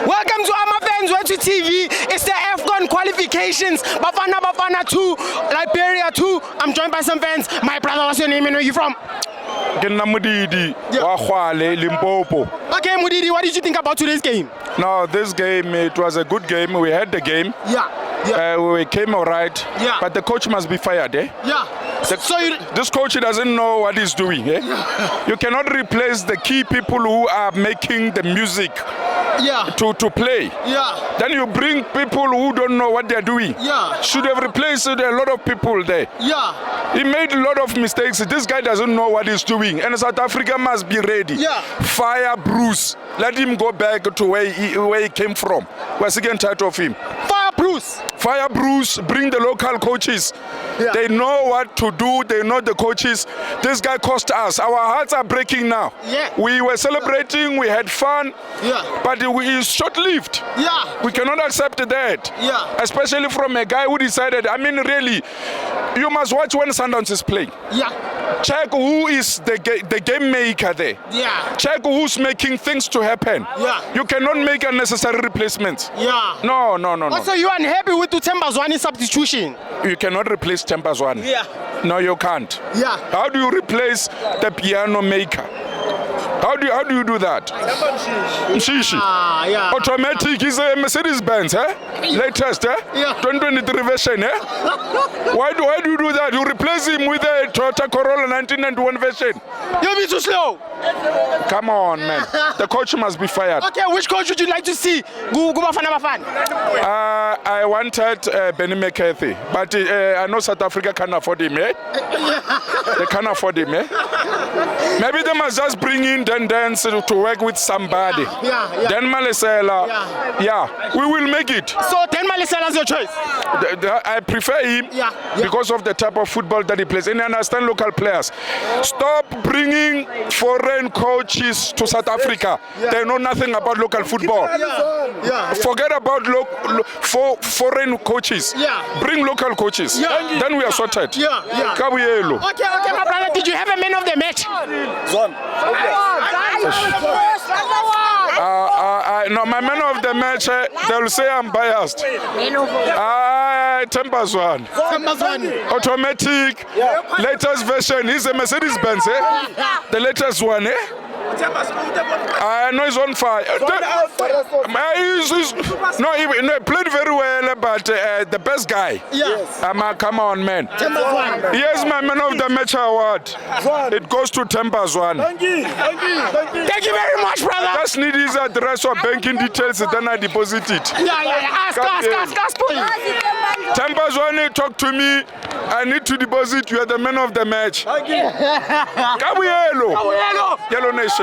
Welcome to FANS Wethu TV. It's the AFCON qualifications. Bafana 2, Liberia 2. I'm joined by some fans. My brother, what's your name and where are you from? Mudidi, Limpopo. Okay, Mudidi, what did you think about today's game? No, this game, it was a good game. We had the game. We came all right. But the coach must be fired, eh? This coach doesn't know what he's doing, eh? You cannot replace the key people who are making the music to play. Then you bring people who don't know what they're doing. Should have replaced a lot of people there. He made a lot of mistakes. This guy doesn't know what he's doing. And South Africa must be ready. Fire Bruce. Let him go back to where he came from. We're sick and tired of him. Fire Bruce, bring the local coaches. They know what to do, they know the coaches. This guy cost us. Our hearts are breaking now. We were celebrating, we had fun, but it's short-lived. We cannot accept that. Especially from a guy who decided, I mean really, you must watch when Sundowns is playing. Check who is the game maker there. Check who's making things to happen. You cannot make unnecessary replacements. No. Also, you are unhappy with the Themba Zwane substitution? You cannot replace Themba Zwane. No, you can't. How do you replace the piano maker? How do you do that? Mshishi. Automatic is a Mercedes-Benz, eh? Latest, eh? 2023 version, eh? Why do you do that? You replace him with a Toyota Corolla 1991 version. You'll be too slow. Come on, man. The coach must be fired. Okay, which coach would you like to see? Bafana. I wanted Benny McCarthy, but I know South Africa can't afford him, eh? They can't afford him, eh? Maybe they must just bring in Dance to work with somebody. Then Malesela. We will make it. So then Malesela is your choice? I prefer him because of the type of football that he plays. And I understand local players. Stop bringing foreign coaches to South Africa. They know nothing about local football. Forget about foreign coaches. Bring local coaches. Then we are sorted. Okay, my brother, did you have a man of the match? Zwane. No, my man of the match, they will say I'm biased. Themba Zwane. Automatic, latest version. He's a Mercedes-Benz, eh? The latest one, eh? I know he's on fire. No, he played very well, but the best guy. Come on, man. Here's my man of the match award. It goes to Themba Zwane. Thank you very much, brother. I just need his address or banking details, then I deposit it. Ask, please. Themba Zwane, talk to me. I need to deposit. You are the man of the match. Yellow Nation.